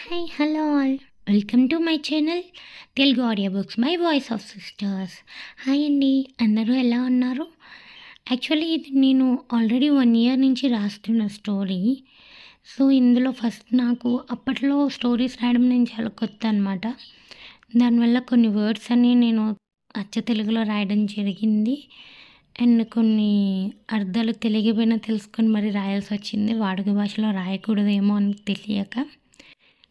Hi hello all welcome to my channel Telugu audio books my voice of sisters. Hi అండి, అందరూ ఎలా ఉన్నారు? Actually ఇది నేను ఆల్రెడీ 1 ఇయర్ నుంచి రాస్తున్న స్టోరీ. సో ఇందులో ఫస్ట్ నాకు అప్పట్లో స్టోరీస్ రాయడం నేను చాలా కొత్త అనమాట. దానివల్ల కొన్ని వర్డ్స్ అన్నీ నేను అచ్చ తెలుగులో రాయడం జరిగింది. అండ్ కొన్ని అర్థాలు తెలియకపోయినా తెలుసుకొని మరి రాయాల్సి వచ్చింది. వాడుక భాషలో రాయకూడదేమో అని తెలియక.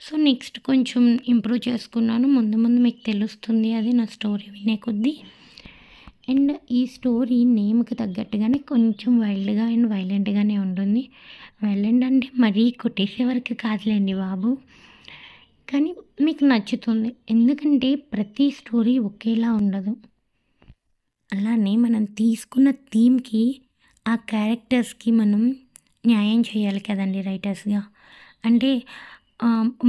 సో నెక్స్ట్ కొంచెం ఇంప్రూవ్ చేసుకున్నాను. ముందు ముందు మీకు తెలుస్తుంది అది నా స్టోరీ వినే కొద్దీ. అండ్ ఈ స్టోరీ నేమ్కి తగ్గట్టుగానే కొంచెం వైల్డ్గా అండ్ వైలెంట్గానే ఉంటుంది. వైలెంట్ అంటే మరీ కొట్టేసే వరకు కాదులేండి బాబు, కానీ మీకు నచ్చుతుంది. ఎందుకంటే ప్రతి స్టోరీ ఒకేలా ఉండదు. అలానే మనం తీసుకున్న థీమ్కి ఆ క్యారెక్టర్స్కి మనం న్యాయం చేయాలి కదండి రైటర్స్గా. అంటే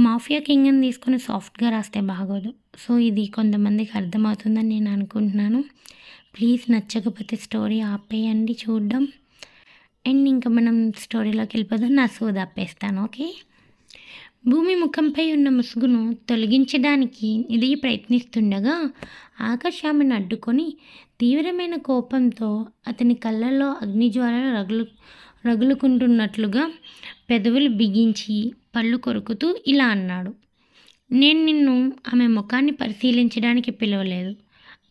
మాఫియా కింగ్ అని తీసుకొని సాఫ్ట్గా రాస్తే బాగోదు. సో ఇది కొంతమందికి అర్థమవుతుందని నేను అనుకుంటున్నాను. ప్లీజ్ నచ్చకపోతే స్టోరీ ఆపేయండి చూడడం. అండ్ ఇంకా మనం స్టోరీలోకి వెళ్ళిపోదాం. నా సోది ఆపేస్తాను, ఓకే. భూమి ముఖంపై ఉన్న ముసుగును తొలగించడానికి నిధి ప్రయత్నిస్తుండగా ఆకాష్ ఆమెను అడ్డుకొని తీవ్రమైన కోపంతో అతని కళ్ళల్లో అగ్నిజ్వాలలు రగులుకుంటున్నట్లుగా పెదవులు బిగించి పళ్ళు కొరుకుతూ ఇలా అన్నాడు. నేను నిన్ను ఆమె ముఖాన్ని పరిశీలించడానికి పిలవలేదు,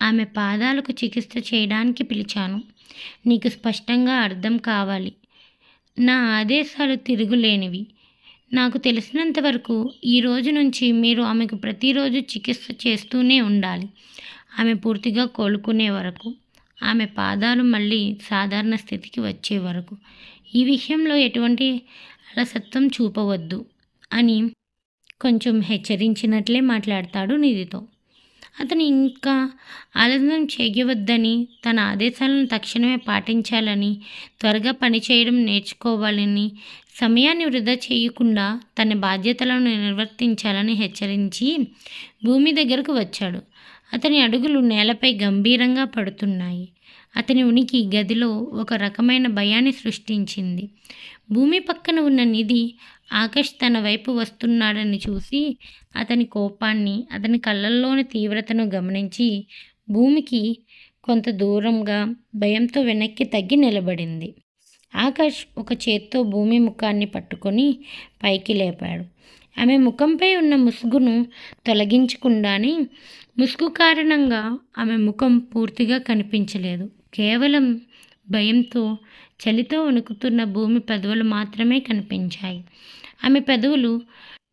ఆమె పాదాలకు చికిత్స చేయడానికి పిలిచాను. నీకు స్పష్టంగా అర్థం కావాలి, నా ఆదేశాలు తిరుగులేనివి. నాకు తెలిసినంత వరకు ఈ రోజు నుంచి మీరు ఆమెకు ప్రతిరోజు చికిత్స చేస్తూనే ఉండాలి, ఆమె పూర్తిగా కోలుకునే వరకు, ఆమె పాదాలు మళ్ళీ సాధారణ స్థితికి వచ్చే వరకు. ఈ విషయంలో ఎటువంటి అలసత్వం చూపవద్దు అని కొంచెం హెచ్చరించినట్లే మాట్లాడతాడు నిధితో. అతను ఇంకా ఆలస్యం చేయవద్దని, తన ఆదేశాలను తక్షణమే పాటించాలని, త్వరగా పనిచేయడం నేర్చుకోవాలని, సమయాన్ని వృధా చేయకుండా తన బాధ్యతలను నిర్వర్తించాలని హెచ్చరించి భూమి దగ్గరకు వచ్చాడు. అతని అడుగులు నేలపై గంభీరంగా పడుతున్నాయి. అతని ఉనికి గదిలో ఒక రకమైన భయాన్ని సృష్టించింది. భూమి పక్కన ఉన్న నిధి ఆకాష్ తన వైపు వస్తున్నాడని చూసి అతని కోపాన్ని, అతని కళ్ళల్లోని తీవ్రతను గమనించి భూమికి కొంత దూరంగా భయంతో వెనక్కి తగ్గి నిలబడింది. ఆకాష్ ఒక చేత్తో భూమి ముఖాన్ని పట్టుకొని పైకి లేపాడు. ఆమె ముఖంపై ఉన్న ముసుగును తొలగించకుండానే ముసుగు కారణంగా ఆమె ముఖం పూర్తిగా కనిపించలేదు. కేవలం భయంతో చలితో వణుకుతున్న భూమి పెదవులు మాత్రమే కనిపించాయి. ఆమె పెదవులు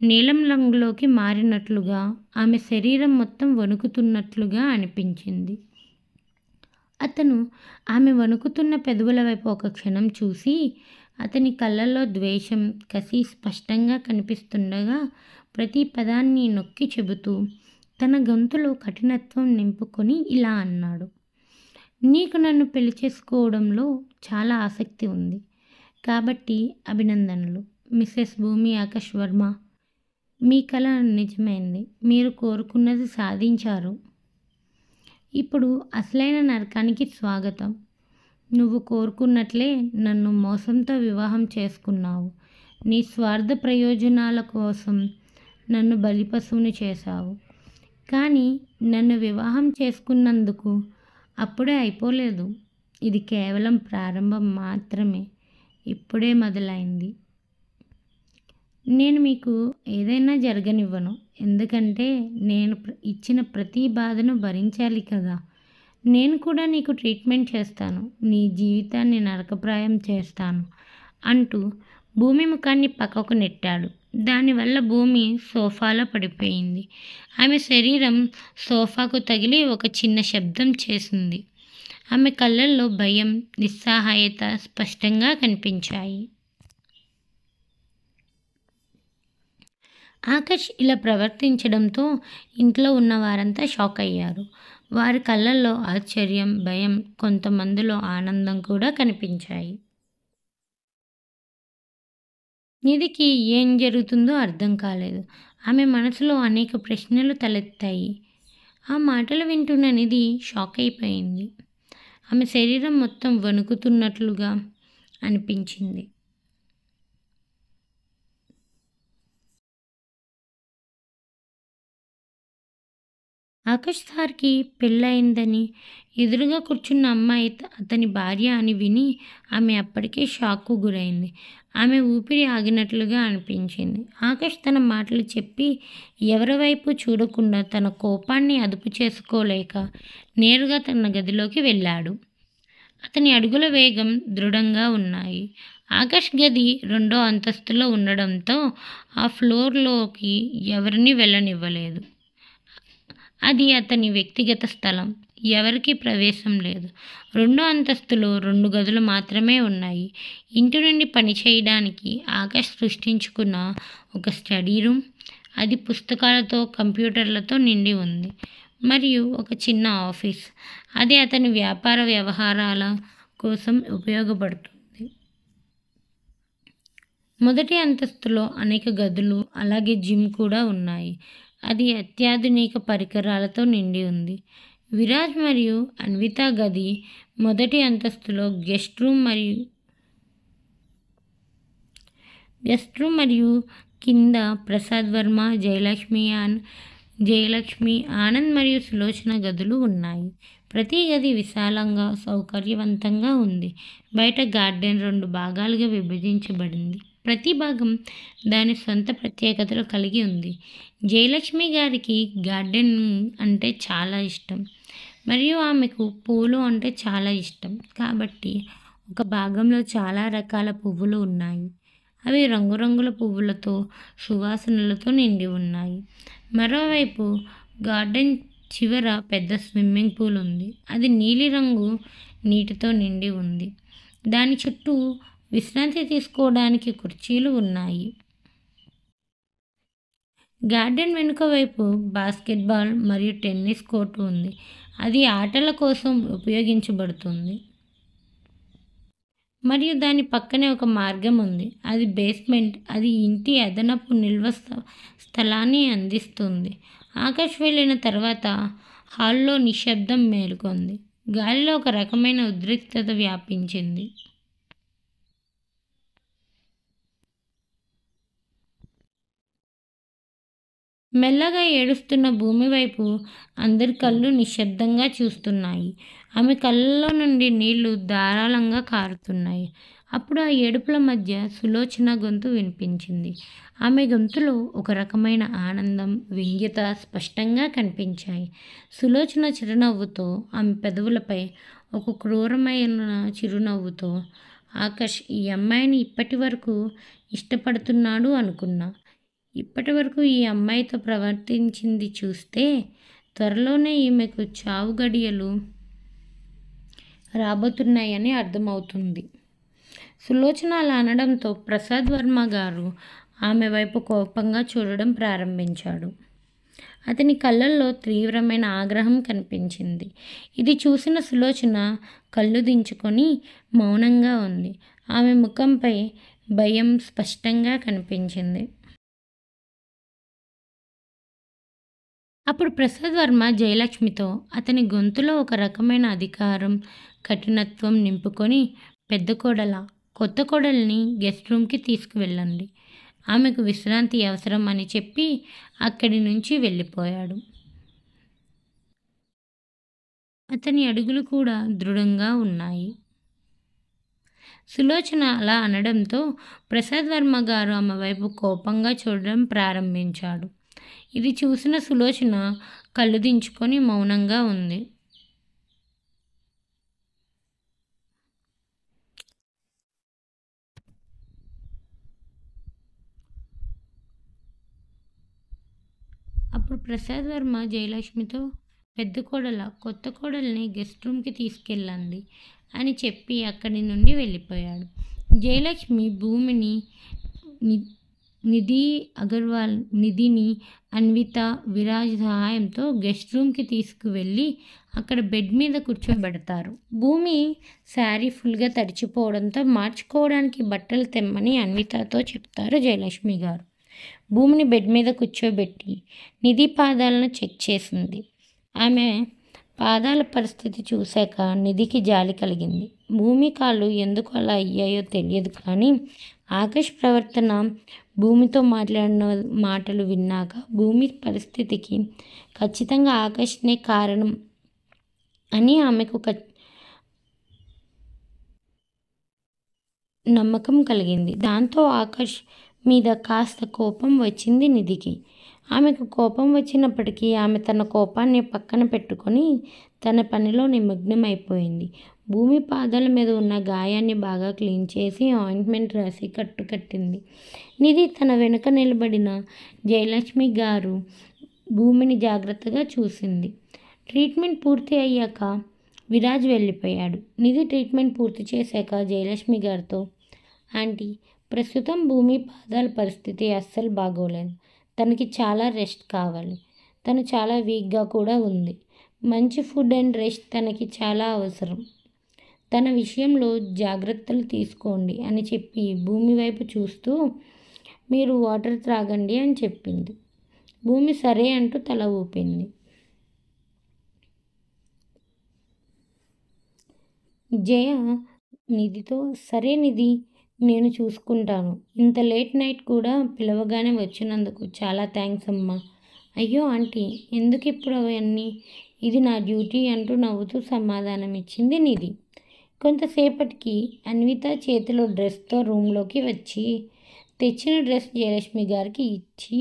నీలం రంగులోకి మారినట్లుగా, ఆమె శరీరం మొత్తం వణుకుతున్నట్లుగా అనిపించింది. అతను ఆమె వణుకుతున్న పెదవుల వైపు ఒక క్షణం చూసి అతని కళ్ళల్లో ద్వేషం, కసి స్పష్టంగా కనిపిస్తుండగా ప్రతి పదాన్ని నొక్కి చెబుతూ తన గొంతులో కఠినత్వం నింపుకొని ఇలా అన్నాడు. నీకు నన్ను పెళ్లి చేసుకోవడంలో చాలా ఆసక్తి ఉంది కాబట్టి అభినందనలు మిసెస్ భూమి ఆకాష్ వర్మ. మీ కల నిజమైంది, మీరు కోరుకున్నది సాధించారు. ఇప్పుడు అసలైన నరకానికి స్వాగతం. నువ్వు కోరుకున్నట్లే నన్ను మోసంతో వివాహం చేసుకున్నావు. నీ స్వార్థ ప్రయోజనాల కోసం నన్ను బలిపశువుని చేశావు. కానీ నన్ను వివాహం చేసుకున్నందుకు అప్పుడే అయిపోలేదు. ఇది కేవలం ప్రారంభం మాత్రమే, ఇప్పుడే మొదలైంది. నేను మీకు ఏదైనా జరగనివ్వను, ఎందుకంటే నేను ఇచ్చిన ప్రతి బాధను భరించాలి కదా. నేను కూడా నీకు ట్రీట్మెంట్ చేస్తాను, నీ జీవితాన్ని నరకప్రాయం చేస్తాను అంటూ భూమి ముఖాన్ని పక్కకు నెట్టాడు. దానివల్ల భూమి సోఫాలో పడిపోయింది. ఆమె శరీరం సోఫాకు తగిలి ఒక చిన్న శబ్దం చేసింది. ఆమె కళ్ళల్లో భయం, నిస్సహాయత స్పష్టంగా కనిపించాయి. ఆకాష్ ఇలా ప్రవర్తించడంతో ఇంట్లో ఉన్న వారంతా షాక్ అయ్యారు. వారి కళ్ళల్లో ఆశ్చర్యం, భయం, కొంతమందిలో ఆనందం కూడా కనిపించాయి. నిధికి ఏం జరుగుతుందో అర్థం కాలేదు. ఆమె మనసులో అనేక ప్రశ్నలు తలెత్తాయి. ఆ మాటలు వింటున్న నిధి షాక్ అయిపోయింది. ఆమె శరీరం మొత్తం వణుకుతున్నట్లుగా అనిపించింది. ఆకాష్ సార్కి పెళ్ళయిందని ఎదురుగా కూర్చున్న అమ్మాయి అతని భార్య అని విని ఆమె అప్పటికే షాక్కు గురైంది. ఆమె ఊపిరి ఆగినట్లుగా అనిపించింది. ఆకాష్ తన మాటలు చెప్పి ఎవరి వైపు చూడకుండా తన కోపాన్ని అదుపు చేసుకోలేక నేరుగా తన గదిలోకి వెళ్ళాడు. అతని అడుగుల వేగం దృఢంగా ఉన్నాయి. ఆకాష్ గది 2వ అంతస్తులో ఉండడంతో ఆ ఫ్లోర్లోకి ఎవరినీ వెళ్ళనివ్వలేదు. అది అతని వ్యక్తిగత స్థలం. ఎవరికీ ప్రవేశం లేదు. 2వ అంతస్తులో 2 గదులు మాత్రమే ఉన్నాయి. ఇంటి నుండి పనిచేయడానికి ఆకాష్ సృష్టించుకున్న ఒక స్టడీ రూమ్, అది పుస్తకాలతో కంప్యూటర్లతో నిండి ఉంది. మరియు ఒక చిన్న ఆఫీస్, అది అతని వ్యాపార వ్యవహారాల కోసం ఉపయోగపడుతుంది. మొదటి అంతస్తులో అనేక గదులు అలాగే జిమ్ కూడా ఉన్నాయి. అది అత్యాధునిక పరికరాలతో నిండి ఉంది. విరాజ్ మరియు అన్విత గది మొదటి అంతస్తులో గెస్ట్ రూమ్ మరియు కింద ప్రసాద్ వర్మ, జయలక్ష్మి, ఆనంద్ మరియు సులోచన గదులు ఉన్నాయి. ప్రతి గది విశాలంగా సౌకర్యవంతంగా ఉంది. బయట గార్డెన్ 2 భాగాలుగా విభజించబడింది. ప్రతి భాగం దాని సొంత ప్రత్యేకతలు కలిగి ఉంది. జయలక్ష్మి గారికి గార్డెనింగ్ అంటే చాలా ఇష్టం మరియు ఆమెకు పూలు అంటే చాలా ఇష్టం. కాబట్టి ఒక భాగంలో చాలా రకాల పువ్వులు ఉన్నాయి. అవి రంగురంగుల పువ్వులతో, సువాసనలతో నిండి ఉన్నాయి. మరోవైపు గార్డెన్ చివర పెద్ద స్విమ్మింగ్ పూల్ ఉంది. అది నీలిరంగు నీటితో నిండి ఉంది. దాని చుట్టూ విశ్రాంతి తీసుకోవడానికి కుర్చీలు ఉన్నాయి. గార్డెన్ వెనుక వైపు బాస్కెట్బాల్ మరియు టెన్నిస్ కోర్టు ఉంది. అది ఆటల కోసం ఉపయోగించబడుతుంది. మరియు దాని పక్కనే ఒక మార్గం ఉంది. అది బేస్మెంట్. అది ఇంటి అదనపు నిల్వ స్థలాన్ని అందిస్తుంది. ఆకాష్ వెళ్ళిన తర్వాత హాల్లో నిశ్శబ్దం మేలుకొంది. గాలిలో ఒక రకమైన ఉద్రిక్తత వ్యాపించింది. మెల్లగా ఏడుస్తున్న భూమి వైపు అందరి కళ్ళు నిశ్శబ్దంగా చూస్తున్నాయి. ఆమె కళ్ళలో నుండి నీళ్లు ధారాళంగా కారుతున్నాయి. అప్పుడు ఆ ఏడుపుల మధ్య సులోచన గొంతు వినిపించింది. ఆమె గొంతులో ఒక రకమైన ఆనందం, వ్యంగ్యత స్పష్టంగా కనిపించాయి. సులోచన చిరునవ్వుతో, ఆమె పెదవులపై ఒక క్రూరమైన చిరునవ్వుతో, ఆకాష్ ఈ అమ్మాయిని ఇప్పటి వరకు ఇష్టపడుతున్నాడు అనుకున్నా. ఇప్పటి వరకు ఈ అమ్మాయితో ప్రవర్తించింది చూస్తే త్వరలోనే ఈమెకు చావు గడియలు రాబోతున్నాయని అర్థమవుతుంది. సులోచన అలా అనడంతో ప్రసాద్ వర్మ గారు ఆమె వైపు కోపంగా చూడడం ప్రారంభించాడు. అతని కళ్ళల్లో తీవ్రమైన ఆగ్రహం కనిపించింది. ఇది చూసిన సులోచన కళ్ళు దించుకొని మౌనంగా ఉంది. ఆమె ముఖంపై భయం స్పష్టంగా కనిపించింది. అప్పుడు ప్రసాద్ వర్మ జయలక్ష్మితో అతని గొంతులో ఒక రకమైన అధికారం, కఠినత్వం నింపుకొని, పెద్ద కోడలా, కొత్త కోడల్ని గెస్ట్ రూమ్కి తీసుకువెళ్ళండి. ఆమెకు విశ్రాంతి అవసరం అని చెప్పి అక్కడి నుంచి వెళ్ళిపోయాడు. అతని అడుగులు కూడా దృఢంగా ఉన్నాయి. సులోచన అలా అనడంతో ప్రసాద్ వర్మ గారు ఆమె వైపు కోపంగా చూడడం ప్రారంభించాడు. ఇది చూసిన సులోచన కళ్ళు దించుకొని మౌనంగా ఉంది. అప్పుడు ప్రసాద్ వర్మ జయలక్ష్మితో, పెద్ద కోడల, కొత్త కోడల్ని గెస్ట్ రూమ్కి తీసుకెళ్ళండి అని చెప్పి అక్కడి నుండి వెళ్ళిపోయాడు. జయలక్ష్మి భూమిని, నిధిని, అన్విత, విరాజ్ సహాయంతో గెస్ట్ రూమ్కి తీసుకువెళ్ళి అక్కడ బెడ్ మీద కూర్చోబెడతారు. భూమి శారీ ఫుల్గా తడిచిపోవడంతో మార్చుకోవడానికి బట్టలు తెమ్మని అన్వితతో చెప్తారు జయలక్ష్మి గారు. భూమిని బెడ్ మీద కూర్చోబెట్టి నిధి పాదాలను చెక్ చేసింది. ఆమె పాదాల పరిస్థితి చూశాక నిధికి జాలి కలిగింది. భూమి కాళ్ళు ఎందుకు అలా అయ్యాయో తెలియదు కానీ ఆకాష్ ప్రవర్తన, భూమితో మాట్లాడిన మాటలు విన్నాక భూమి పరిస్థితికి ఖచ్చితంగా ఆకాష్నే కారణం అని ఆమెకు నమ్మకం కలిగింది. దాంతో ఆకాష్ మీద కాస్త కోపం వచ్చింది నిధికి. ఆమెకు కోపం వచ్చినప్పటికీ ఆమె తన కోపాన్ని పక్కన పెట్టుకొని తన పనిలో నిమగ్నమైపోయింది. భూమి పాదాల మీద ఉన్న గాయాన్ని బాగా క్లీన్ చేసి ఆయింట్మెంట్ రాసి కట్టింది. నిధి తన వెనుక నిలబడిన జయలక్ష్మి గారు భూమిని జాగ్రత్తగా చూసింది. ట్రీట్మెంట్ పూర్తి అయ్యాక విరాజ్ వెళ్ళిపోయాడు. నిధి ట్రీట్మెంట్ పూర్తి చేశాక జయలక్ష్మి గారితో, ఆంటీ, ప్రస్తుతం భూమి పాదాల పరిస్థితి అస్సలు బాగోలేదు. తనకి చాలా రెస్ట్ కావాలి. తను చాలా వీక్గా కూడా ఉంది. మంచి ఫుడ్ అండ్ రెస్ట్ తనకి చాలా అవసరం. తన విషయంలో జాగ్రత్తలు తీసుకోండి అని చెప్పి భూమి వైపు చూస్తూ, మీరు వాటర్ త్రాగండి అని చెప్పింది. భూమి సరే అంటూ తల ఊపింది. జయ నిధితో, సరే నిధి, నేను చూసుకుంటాను. ఇంత లేట్ నైట్ కూడా పిలవగానే వచ్చినందుకు చాలా థ్యాంక్స్ అమ్మా. అయ్యో ఆంటీ, ఎందుకు ఇప్పుడు అవన్నీ? ఇది నా డ్యూటీ అంటూ నవ్వుతూ సమాధానం ఇచ్చింది నిధి. కొంతసేపటికి అన్విత చేతిలో డ్రెస్తో రూమ్లోకి వచ్చి తెచ్చిన డ్రెస్ జయలక్ష్మి గారికి ఇచ్చి,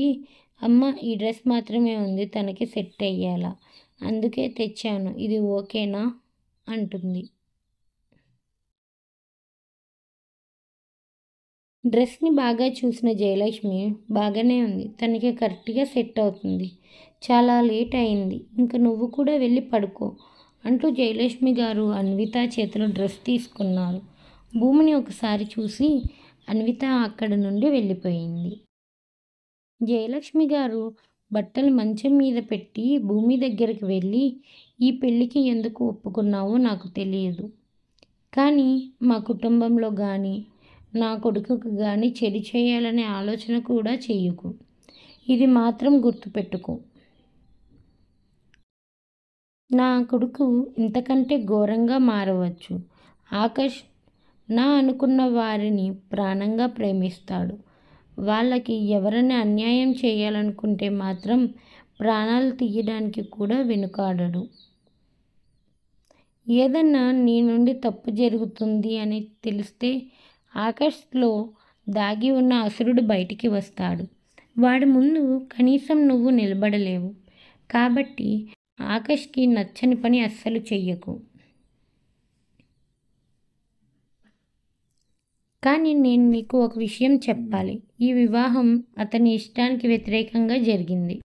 అమ్మ, ఈ డ్రెస్ మాత్రమే ఉంది, తనకి సెట్ అయ్యేలా, అందుకే తెచ్చాను, ఇది ఓకేనా అంటుంది. డ్రెస్ని బాగా చూసిన జయలక్ష్మి, బాగానే ఉంది, తనకి కరెక్ట్గా సెట్ అవుతుంది, చాలా లేట్ అయింది, ఇంక నువ్వు కూడా వెళ్ళి పడుకో అంటూ జయలక్ష్మి గారు అన్విత చేతిలో డ్రెస్ తీసుకున్నారు. భూమిని ఒకసారి చూసి అన్విత అక్కడి నుండి వెళ్ళిపోయింది. జయలక్ష్మి గారు బట్టలు మంచం మీద పెట్టి భూమి దగ్గరికి వెళ్ళి, ఈ పెళ్ళికి ఎందుకు ఒప్పుకున్నావో నాకు తెలియదు, కానీ మా కుటుంబంలో కానీ నా కొడుకుకు కానీ చెడు చేయాలనే ఆలోచన కూడా చెయ్యకు. ఇది మాత్రం గుర్తుపెట్టుకో. నా కొడుకు ఇంతకంటే ఘోరంగా మారవచ్చు. ఆకాష్ నా అనుకున్న వారిని ప్రాణంగా ప్రేమిస్తాడు. వాళ్ళకి ఎవరైనా అన్యాయం చేయాలనుకుంటే మాత్రం ప్రాణాలు తీయడానికి కూడా వెనుకాడడు. ఏదన్నా నీ నుండి తప్పు జరుగుతుంది అని తెలిస్తే ఆకాష్లో దాగి ఉన్న అసురుడు బయటికి వస్తాడు. వాడి ముందు కనీసం నువ్వు నిలబడలేవు. కాబట్టి ఆకాష్కి నచ్చని పని అస్సలు చెయ్యకు. కానీ నేను నీకు ఒక విషయం చెప్పాలి. ఈ వివాహం అతని ఇష్టానికి వ్యతిరేకంగా జరిగింది.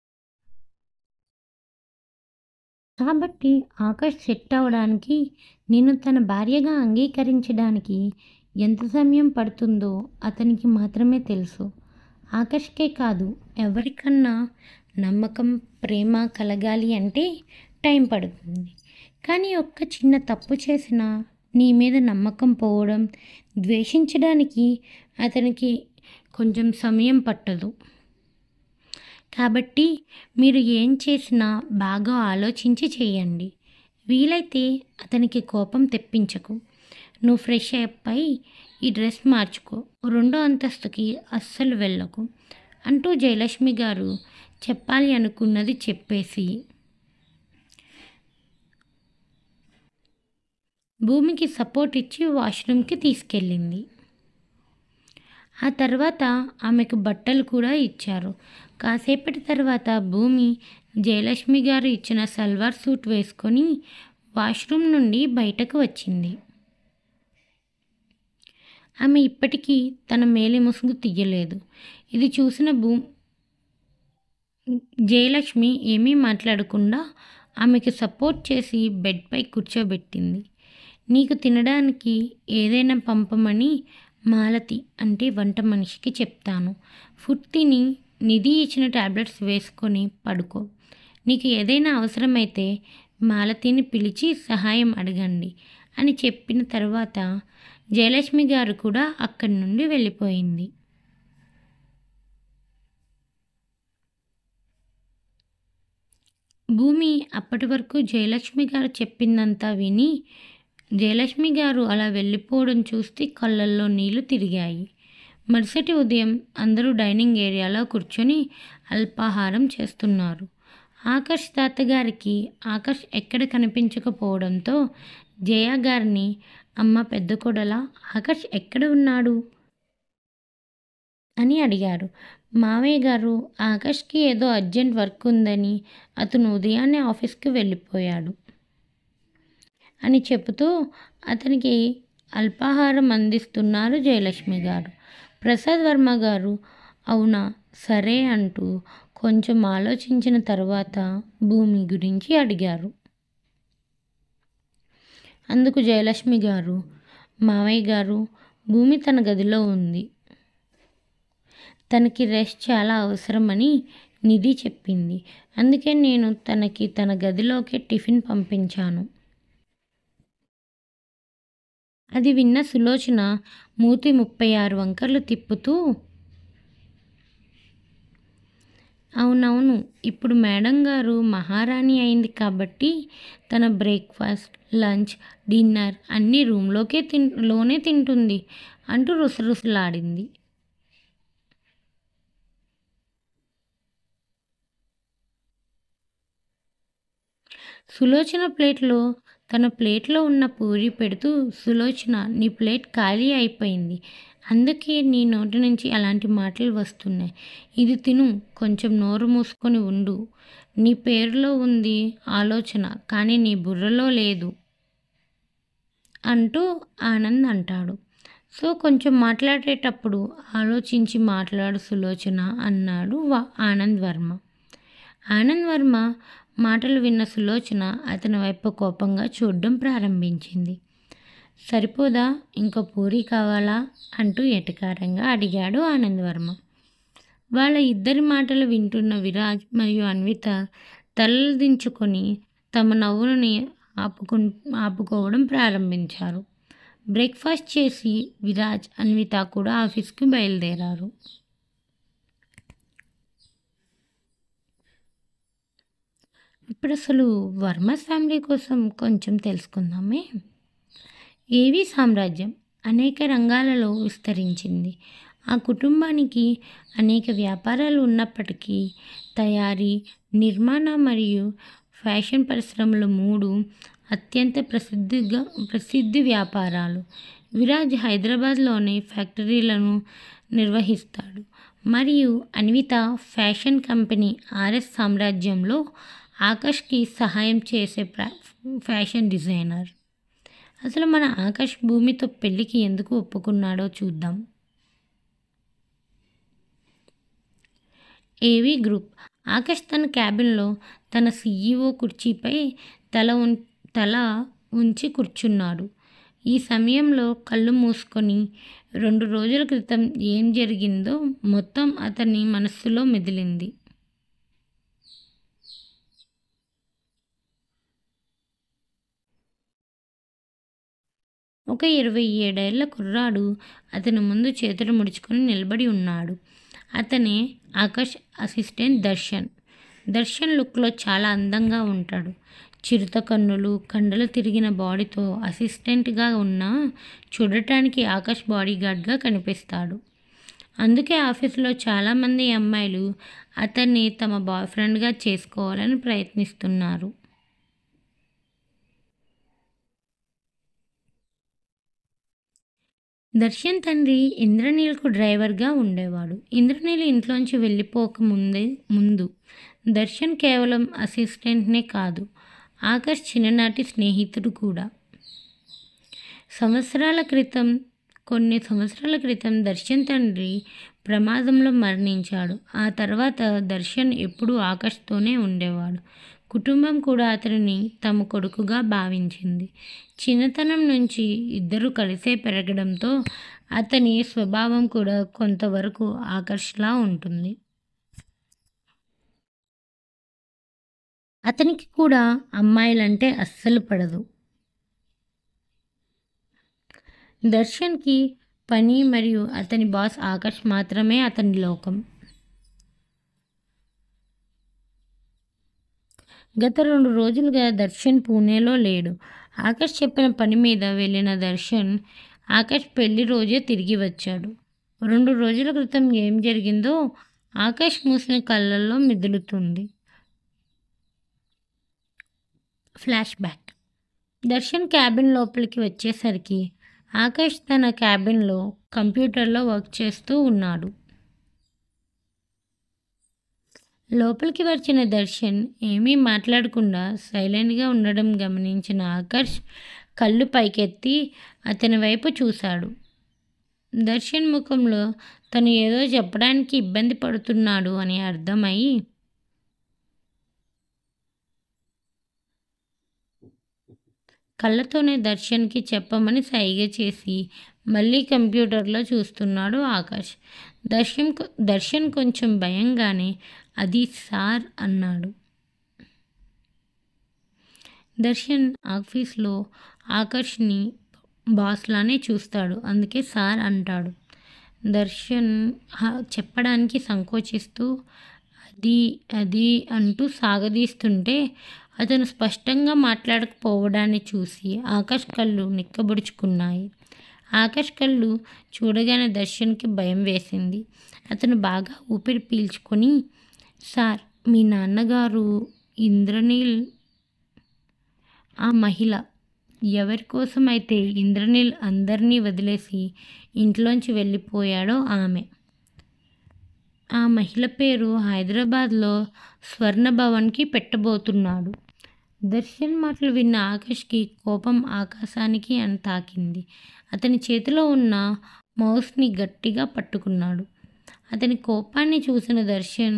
కాబట్టి ఆకాష్ సెట్ అవ్వడానికి, నేను తన భార్యగా అంగీకరించడానికి ఎంత సమయం పడుతుందో అతనికి మాత్రమే తెలుసు. ఆకాష్కే కాదు, ఎవరికన్నా నమ్మకం, ప్రేమ కలగాలి అంటే టైం పడుతుంది. కానీ ఒక్క చిన్న తప్పు చేసినా నీ మీద నమ్మకం పోవడం, ద్వేషించడానికి అతనికి కొంచెం సమయం పట్టదు. కాబట్టి మీరు ఏం చేసినా బాగా ఆలోచించి చేయండి. వీలైతే అతనికి కోపం తెప్పించకు. నువ్వు ఫ్రెష్ అయి ఈ డ్రెస్ మార్చుకో, 2వ అంతస్తుకి అస్సలు వెళ్ళకు అంటూ జయలక్ష్మి గారు చెప్పాలి అనుకున్నది చెప్పేసి భూమికి సపోర్ట్ ఇచ్చి వాష్రూమ్కి తీసుకెళ్ళింది. ఆ తర్వాత ఆమెకు బట్టలు కూడా ఇచ్చారు. కాసేపటి తర్వాత భూమి జయలక్ష్మి గారు ఇచ్చిన సల్వార్ సూట్ వేసుకొని వాష్రూమ్ నుండి బయటకు వచ్చింది. ఆమె ఇప్పటికీ తన మేలి ముసుగు తీయలేదు. ఇది చూసిన జయలక్ష్మి ఏమీ మాట్లాడకుండా ఆమెకు సపోర్ట్ చేసి బెడ్పై కూర్చోబెట్టింది. నీకు తినడానికి ఏదైనా పంపమని మాలతి అంటే వంట మనిషికి చెప్తాను. ఫుడ్ తిని నిధి ఇచ్చిన టాబ్లెట్స్ వేసుకొని పడుకో. నీకు ఏదైనా అవసరమైతే మాలతిని పిలిచి సహాయం అడగండి అని చెప్పిన తర్వాత జయలక్ష్మి గారు కూడా అక్కడి నుండి వెళ్ళిపోయింది. భూమి అప్పటి వరకు జయలక్ష్మి గారు చెప్పిందంతా విని జయలక్ష్మి గారు అలా వెళ్ళిపోవడం చూస్తే కళ్ళల్లో నీళ్లు తిరిగాయి. మరుసటి ఉదయం అందరూ డైనింగ్ ఏరియాలో కూర్చొని అల్పాహారం చేస్తున్నారు. ఆకాష్ తాతగారికి ఆకాష్ ఎక్కడ కనిపించకపోవడంతో జయ గారిని, అమ్మ పెద్ద కోడలా, ఆకాష్ ఎక్కడ ఉన్నాడు అని అడిగారు. మావయ్య గారు, ఆకాష్కి ఏదో అర్జెంట్ వర్క్ ఉందని అతను ఉదయాన్నే ఆఫీస్కి వెళ్ళిపోయాడు అని చెబుతూ అతనికి అల్పాహారం అందిస్తున్నారు జయలక్ష్మి గారు. ప్రసాద్ వర్మ గారు అవునా సరే అంటూ కొంచెం ఆలోచించిన తర్వాత భూమి గురించి అడిగారు. అందుకు జయలక్ష్మి గారు, మావయ్య గారు, భూమి తన గదిలో ఉంది, తనకి రెస్ట్ చాలా అవసరమని నిధి చెప్పింది. అందుకే నేను తనకి తన గదిలోకి టిఫిన్ పంపించాను. అది విన్న సులోచన మూతి 36 వంకర్లు తిప్పుతూ, అవునవును, ఇప్పుడు మేడం గారు మహారాణి అయింది కాబట్టి తన బ్రేక్ఫాస్ట్, లంచ్, డిన్నర్ అన్నీ లోనే తింటుంది అంటూ రుసరుసలాడింది. సులోచన తన ప్లేట్లో ఉన్న పూరి పెడుతూ, సులోచన, నీ ప్లేట్ ఖాళీ అయిపోయింది, అందుకే నీ నోటి నుంచి అలాంటి మాటలు వస్తున్నాయి. ఇది తిను, కొంచెం నోరు మూసుకొని ఉండు. నీ పేరులో ఉంది ఆలోచన, కానీ నీ బుర్రలో లేదు అంటూ ఆనంద్ అంటాడు. సో కొంచెం మాట్లాడేటప్పుడు ఆలోచించి మాట్లాడు సులోచన అన్నాడు ఆనంద్ వర్మ. ఆనంద్ వర్మ మాటలు విన్న సులోచన అతని వైపు కోపంగా చూడడం ప్రారంభించింది. సరిపోదా, ఇంకో పూరి కావాలా అంటూ ఎటకారంగా అడిగాడు ఆనంద్ వర్మ. వాళ్ళ ఇద్దరి మాటలు వింటున్న విరాజ్ మరియు అన్విత తలలు దించుకొని తమ నవ్వులని ఆపుకోవడం ప్రారంభించారు. బ్రేక్ఫాస్ట్ చేసి విరాజ్, అన్విత కూడా ఆఫీస్కి బయలుదేరారు. ఇప్పుడు అసలు వర్మ ఫ్యామిలీ కోసం కొంచెం తెలుసుకుందామే. ఏవి సామ్రాజ్యం అనేక రంగాలలో విస్తరించింది. ఆ కుటుంబానికి అనేక వ్యాపారాలు ఉన్నప్పటికీ తయారీ, నిర్మాణ మరియు ఫ్యాషన్ పరిశ్రమలు 3 అత్యంత ప్రసిద్ధి వ్యాపారాలు. విరాజ్ హైదరాబాద్లోని ఫ్యాక్టరీలను నిర్వహిస్తాడు మరియు అన్విత ఫ్యాషన్ కంపెనీ ఆర్ఎస్ సామ్రాజ్యంలో ఆకాష్కి సహాయం చేసే ఫ్యాషన్ డిజైనర్. అసలు మన ఆకాష్ భూమితో పెళ్ళికి ఎందుకు ఒప్పుకున్నాడో చూద్దాం. ఏవి గ్రూప్. ఆకాష్ తన క్యాబిన్లో తన CEO కుర్చీపై తల ఉంచి కూర్చున్నాడు. ఈ సమయంలో కళ్ళు మూసుకొని 2 రోజుల క్రితం ఏం జరిగిందో మొత్తం అతని మనస్సులో మెదిలింది. ఒక 27 ఏళ్ల కుర్రాడు అతని ముందు చేతులు ముడుచుకొని నిలబడి ఉన్నాడు. అతనే ఆకాష్ అసిస్టెంట్ దర్శన్. దర్శన్ లుక్లో చాలా అందంగా ఉంటాడు. చిరుత కన్నులు, కండలు తిరిగిన బాడీతో అసిస్టెంట్గా ఉన్నా చూడటానికి ఆకాష్ బాడీగార్డ్గా కనిపిస్తాడు. అందుకే ఆఫీసులో చాలామంది అమ్మాయిలు అతన్ని తమ బాయ్ ఫ్రెండ్గా చేసుకోవాలని ప్రయత్నిస్తున్నారు. దర్శన్ తండ్రి ఇంద్రనీల్కు డ్రైవర్గా ఉండేవాడు. ఇంద్రనీల్ ఇంట్లోంచి వెళ్ళిపోక ముందు దర్శన్ కేవలం అసిస్టెంట్నే కాదు, ఆకాష్ చిన్ననాటి స్నేహితుడు కూడా. కొన్ని సంవత్సరాల క్రితం దర్శన్ తండ్రి ప్రమాదంలో మరణించాడు. ఆ తర్వాత దర్శన్ ఎప్పుడూ ఆకాష్తోనే ఉండేవాడు. కుటుంబం కూడా అతనిని తమ కొడుకుగా భావించింది. చిన్నతనం నుంచి ఇద్దరు కలిసే పెరగడంతో అతని స్వభావం కూడా కొంతవరకు ఆకర్ష్లా ఉంటుంది. అతనికి కూడా అమ్మాయిలంటే అస్సలు పడదు. దర్శన్కి పని మరియు అతని బాస్ ఆకాష్ మాత్రమే అతని లోకం. గత 2 రోజులుగా దర్శన్ పూణేలో లేడు. ఆకాష్ చెప్పిన పని మీద వెళ్ళిన దర్శన్ ఆకాష్ పెళ్లి రోజే తిరిగి వచ్చాడు. 2 రోజుల క్రితం ఏం జరిగిందో ఆకాష్ మూసిన కళ్ళల్లో మెదులుతుంది. Flashback. దర్శన్ క్యాబిన్ లోపలికి వచ్చేసరికి ఆకాష్ తన క్యాబిన్లో కంప్యూటర్లో వర్క్ చేస్తూ ఉన్నాడు. లోపలికి వచ్చిన దర్శన్ ఏమీ మాట్లాడకుండా సైలెంట్గా ఉండడం గమనించిన ఆకాష్ కళ్ళు పైకెత్తి అతని వైపు చూశాడు. దర్శన్ ముఖంలో తను ఏదో చెప్పడానికి ఇబ్బంది పడుతున్నాడు అని అర్థమై కళ్ళతోనే దర్శన్కి చెప్పమని సైగ చేసి మళ్ళీ కంప్యూటర్లో చూస్తున్నాడు ఆకాష్. దర్శన్ కొంచెం భయంగానే అది సార్ అన్నాడు. దర్శన్ ఆఫీస్లో ఆకాష్ని బాస్లానే చూస్తాడు, అందుకే సార్ అంటాడు. దర్శన్ చెప్పడానికి సంకోచిస్తూ అది అది అంటూ సాగదీస్తుంటే అతను స్పష్టంగా మాట్లాడకపోవడాన్ని చూసి ఆకాష్ కళ్ళు నిక్కబొడుచుకున్నాయి. ఆకాష్ కళ్ళు చూడగానే దర్శన్కి భయం వేసింది. అతను బాగా ఊపిరి పీల్చుకొని, సార్, మీ నాన్నగారు ఇంద్రనీల్ ఆ మహిళ ఎవరి కోసం అయితే ఇంద్రనీల్ అందరినీ వదిలేసి ఇంట్లోంచి వెళ్ళిపోయాడో ఆమె. ఆ మహిళ పేరు హైదరాబాద్లో స్వర్ణభవన్కి పెట్టబోతున్నాడు. దర్శన్ మాటలు విన్న ఆకాష్కి కోపం ఆకాశానికి అని తాకింది. అతని చేతిలో ఉన్న మౌస్ని గట్టిగా పట్టుకున్నాడు. అతని కోపాన్ని చూసిన దర్శన్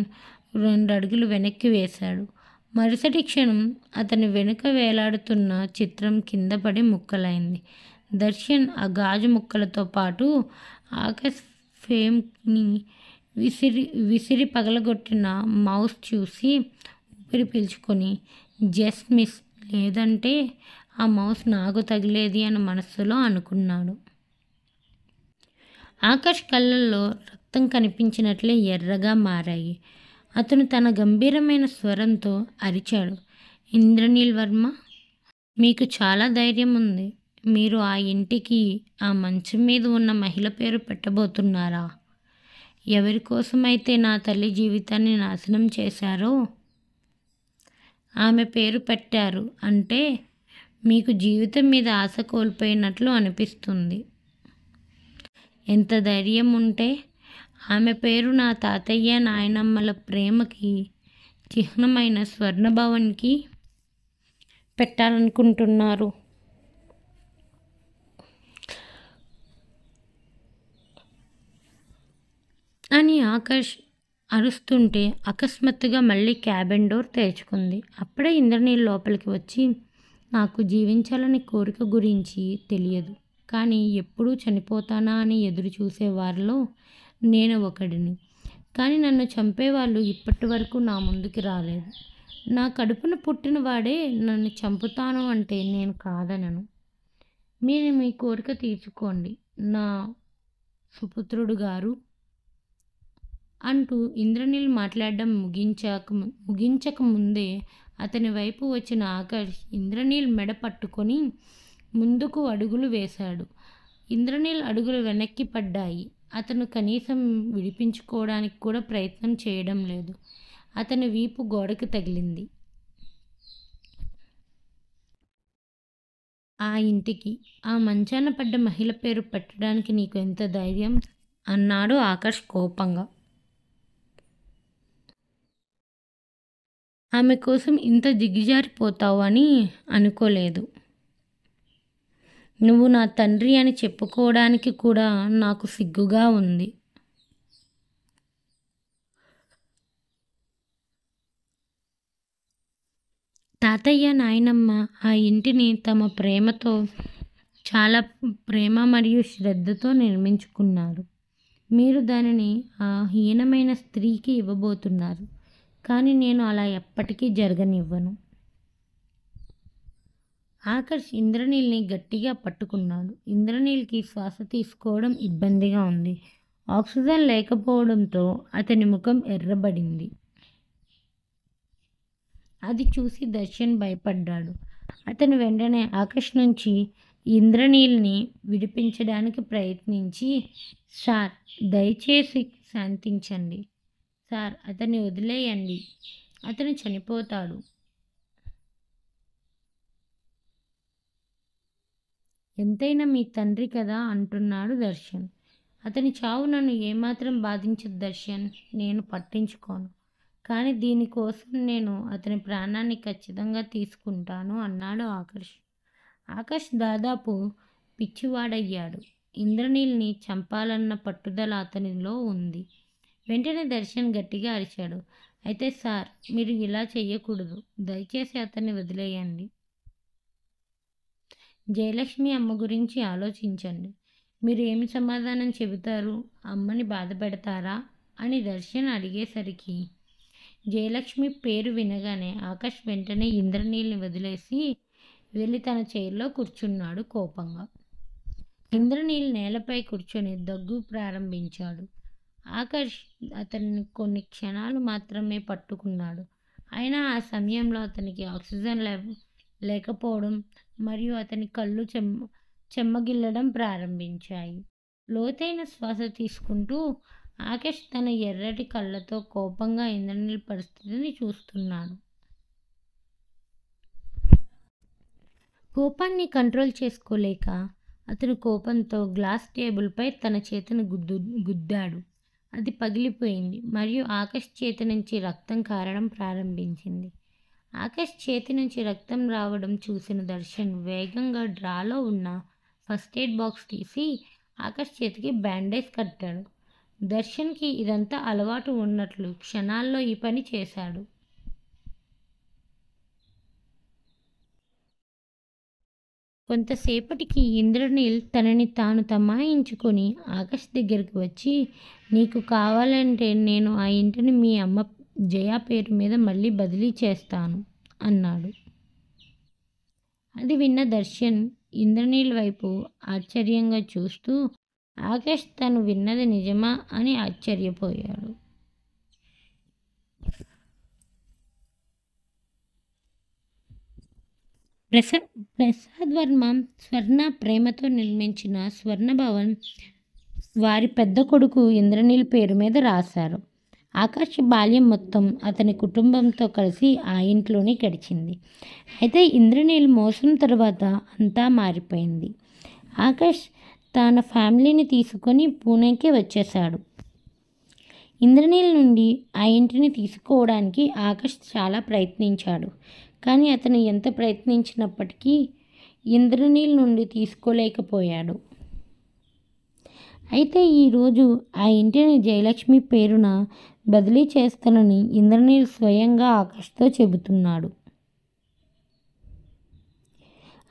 2 అడుగులు వెనక్కి వేశాడు. మరుసటి క్షణం అతని వెనుక వేలాడుతున్న చిత్రం కింద పడి ముక్కలైంది. దర్శన్ ఆ గాజు ముక్కలతో పాటు ఆకాష్ ఫేమ్ని విసిరి పగలగొట్టిన మౌస్ చూసి ఊపిరి పీల్చుకొని, జస్ట్ మిస్, లేదంటే ఆ మౌస్ నాకు తగిలేది అని మనస్సులో అనుకున్నాడు. ఆకాష్ కళ్ళల్లో రక్తం కనిపించినట్లే ఎర్రగా మారాయి. అతను తన గంభీరమైన స్వరంతో అరిచాడు, ఇంద్రనీల్ వర్మ, మీకు చాలా ధైర్యం ఉంది. మీరు ఆ ఇంటికి ఆ మంచం మీద ఉన్న మహిళ పేరు పెట్టబోతున్నారా? ఎవరి కోసమైతే నా తల్లి జీవితాన్ని నాశనం చేశారో ఆమె పేరు పెట్టారు అంటే మీకు జీవితం మీద ఆశ కోల్పోయినట్లు అనిపిస్తుంది. ఎంత ధైర్యం ఉంటే ఆమె పేరు నా తాతయ్య నాయనమ్మల ప్రేమకి చిహ్నమైన స్వర్ణభవన్కి పెట్టాలనుకుంటున్నారు? అని ఆకాష్ అరుస్తుంటే అకస్మాత్తుగా మళ్ళీ క్యాబిన్ డోర్ తెరుచుకుంది. అప్పుడే ఇంద్రనీల్ లోపలికి వచ్చి, నాకు జీవించాలని కోరిక గురించి తెలియదు, కానీ ఎప్పుడూ చనిపోతానా అని ఎదురు చూసేవారిలో నేను ఒకడిని. కానీ నన్ను చంపేవాళ్ళు ఇప్పటి వరకు నా ముందుకి రాలేదు. నా కడుపున పుట్టిన వాడే నన్ను చంపుతాను అంటే నేను కాదనను. మీరు మీ కోరిక తీర్చుకోండి నా సుపుత్రుడు గారు అంటూ ఇంద్రనీల్ మాట్లాడడం ముగించక ముందే అతని వైపు వచ్చిన ఆకాష్ ఇంద్రనీల్ మెడ పట్టుకొని ముందుకు అడుగులు వేశాడు. ఇంద్రనీల్ అడుగులు వెనక్కి పడ్డాయి. అతను కనీసం విడిపించుకోవడానికి కూడా ప్రయత్నం చేయడం లేదు. అతని వీపు గోడకు తగిలింది. ఆ ఇంటికి ఆ మంచాన పడ్డ మహిళ పేరు పెట్టడానికి నీకు ఎంత ధైర్యం? అన్నాడు ఆకాష్ కోపంగా. ఆమె కోసం ఇంత దిగజారిపోతావు అని అనుకోలేదు. నువ్వు నా తండ్రి అని చెప్పుకోవడానికి కూడా నాకు సిగ్గుగా ఉంది. తాతయ్య నాయనమ్మ ఆ ఇంటిని తమ ప్రేమతో, చాలా ప్రేమ మరియు శ్రద్ధతో నిర్మించుకున్నారు. మీరు దానిని ఆ హీనమైన స్త్రీకి ఇవ్వబోతున్నారు. కానీ నేను అలా ఎప్పటికీ జరగనివ్వను. ఆకాష్ ఇంద్రనీల్ని గట్టిగా పట్టుకున్నాడు. ఇంద్రనీల్కి శ్వాస తీసుకోవడం ఇబ్బందిగా ఉంది. ఆక్సిజన్ లేకపోవడంతో అతని ముఖం ఎర్రబడింది. అది చూసి దర్శన్ భయపడ్డాడు. అతను వెంటనే ఆకాష్ నుంచి ఇంద్రనీల్ని విడిపించడానికి ప్రయత్నించి, సార్ దయచేసి శాంతించండి. సార్ అతన్ని వదిలేయండి, అతను చనిపోతాడు. ఎంతైనా మీ తండ్రి కదా అంటున్నాడు దర్శన్. అతని చావు నన్ను ఏమాత్రం బాధించదు దర్శన్, నేను పట్టించుకోను. కానీ దీనికోసం నేను అతని ప్రాణాన్ని ఖచ్చితంగా తీసుకుంటాను అన్నాడు ఆకర్ష్. ఆకాష్ దాదాపు పిచ్చివాడయ్యాడు. ఇంద్రనీల్ని చంపాలన్న పట్టుదల అతనిలో ఉంది. వెంటనే దర్శన్ గట్టిగా అరిచాడు, అయితే సార్ మీరు ఇలా చెయ్యకూడదు, దయచేసి అతన్ని వదిలేయండి. జయలక్ష్మి అమ్మ గురించి ఆలోచించండి. మీరు ఏమి సమాధానం చెబుతారు? అమ్మని బాధ పెడతారా అని దర్శన్ అడిగేసరికి జయలక్ష్మి పేరు వినగానే ఆకాష్ వెంటనే ఇంద్రనీల్ని వదిలేసి వెళ్ళి తన చైర్లో కూర్చున్నాడు కోపంగా. ఇంద్రనీల్ నేలపై కూర్చొని దగ్గు ప్రారంభించాడు. ఆకాష్ అతన్ని కొన్ని క్షణాలు మాత్రమే పట్టుకున్నాడు. అయినా ఆ సమయంలో అతనికి ఆక్సిజన్ లేకపోవడం మరియు అతని కళ్ళు చెమ్మగిల్లడం ప్రారంభించాయి. లోతైన శ్వాస తీసుకుంటూ ఆకాష్ తన ఎర్రటి కళ్ళతో కోపంగా ఇంద్రనీల్ పరిస్థితిని చూస్తున్నాడు. కోపాన్ని కంట్రోల్ చేసుకోలేక అతను కోపంతో గ్లాస్ టేబుల్పై తన చేతిని గుద్దాడు. అది పగిలిపోయింది మరియు ఆకాష్ చేతి నుంచి రక్తం కారడం ప్రారంభించింది. ఆకాష్ చేతి నుంచి రక్తం రావడం చూసిన దర్శన్ వేగంగా డ్రాలో ఉన్న ఫస్ట్ ఎయిడ్ బాక్స్ తీసి ఆకాష్ చేతికి బ్యాండేజ్ కట్టాడు. దర్శన్కి ఇదంతా అలవాటు ఉన్నట్లు క్షణాల్లో ఈ పని చేశాడు. కొంతసేపటికి ఇంద్రనీల్ తనని తాను తమాయించుకొని ఆకాష్ దగ్గరికి వచ్చి, నీకు కావాలంటే నేను ఆ ఇంటిని మీ అమ్మ జయ పేరు మీద మళ్ళీ బదిలీ చేస్తాను అన్నాడు. అది విన్న దర్శన్ ఇంద్రనీల్ వైపు ఆశ్చర్యంగా చూస్తూ, ఆకాష్ తను విన్నది నిజమా అని ఆశ్చర్యపోయాడు. ప్రసాద్ వర్మ స్వర్ణ ప్రేమతో నిర్మించిన స్వర్ణభవన్ వారి పెద్ద కొడుకు ఇంద్రనీల్ పేరు మీద రాశారు. ఆకాష్ బాల్యం మొత్తం అతని కుటుంబంతో కలిసి ఆ ఇంట్లోనే గడిచింది. అయితే ఇంద్రనీల్ మోసం తర్వాత అంతా మారిపోయింది. ఆకాష్ తన ఫ్యామిలీని తీసుకొని పూణేకి వచ్చేశాడు. ఇంద్రనీల్ నుండి ఆ ఇంటిని తీసుకోవడానికి ఆకాష్ చాలా ప్రయత్నించాడు. కానీ అతను ఎంత ప్రయత్నించినప్పటికీ ఇంద్రనీల్ నుండి తీసుకోలేకపోయాడు. అయితే ఈరోజు ఆ ఇంటిని జయలక్ష్మి పేరున బదిలీ చేస్తానని ఇంద్రనీల్ స్వయంగా ఆకాష్తో చెబుతున్నాడు.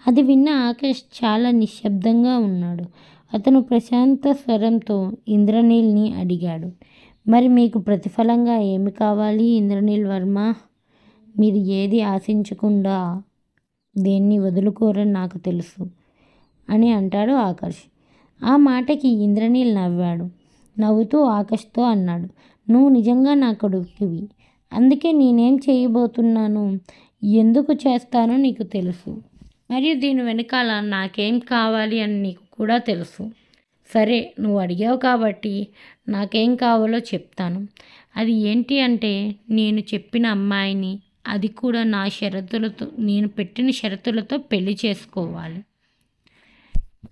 అది విన్న ఆకాష్ చాలా నిశ్శబ్దంగా ఉన్నాడు. అతను ప్రశాంత స్వరంతో ఇంద్రనీల్ని అడిగాడు, మరి మీకు ప్రతిఫలంగా ఏమి కావాలి ఇంద్రనీల్ వర్మ? మీరు ఏది ఆశించకుండా దేన్ని వదులుకోరని నాకు తెలుసు అని అంటాడు ఆకాష్. ఆ మాటకి ఇంద్రనీల్ నవ్వాడు. నవ్వుతూ ఆకాష్తో అన్నాడు, నువ్వు నిజంగా నా కొడుకువి, అందుకే నేనేం చేయబోతున్నాను, ఎందుకు చేస్తానో నీకు తెలుసు, మరియు దీని వెనకాల నాకేం కావాలి అని నీకు కూడా తెలుసు. సరే, నువ్వు అడిగావు కాబట్టి నాకేం కావాలో చెప్తాను. అది ఏంటి అంటే, నేను చెప్పిన అమ్మాయిని, అది కూడా నా షరతులతో, నేను పెట్టిన షరతులతో పెళ్లి చేసుకోవాలి.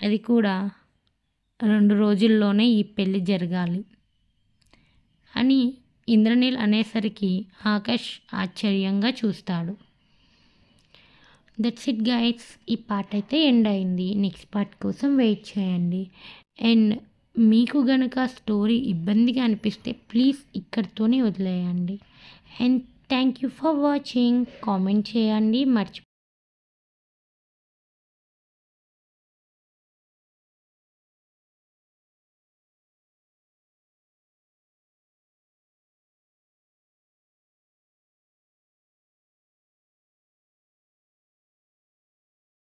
అది కూడా 2 రోజుల్లోనే ఈ పెళ్ళి జరగాలి అని ఇంద్రనీల్ అనేసరికి ఆకాష్ ఆశ్చర్యంగా చూస్తాడు. That's it guides. ఈ పార్ట్ అయితే ఎండ్ అయింది. నెక్స్ట్ పార్ట్ కోసం వెయిట్ చేయండి. అండ్ మీకు గనక స్టోరీ ఇబ్బందిగా అనిపిస్తే ప్లీజ్ ఇక్కడితోనే వదిలేయండి. And thank you for watching. Comment చేయండి,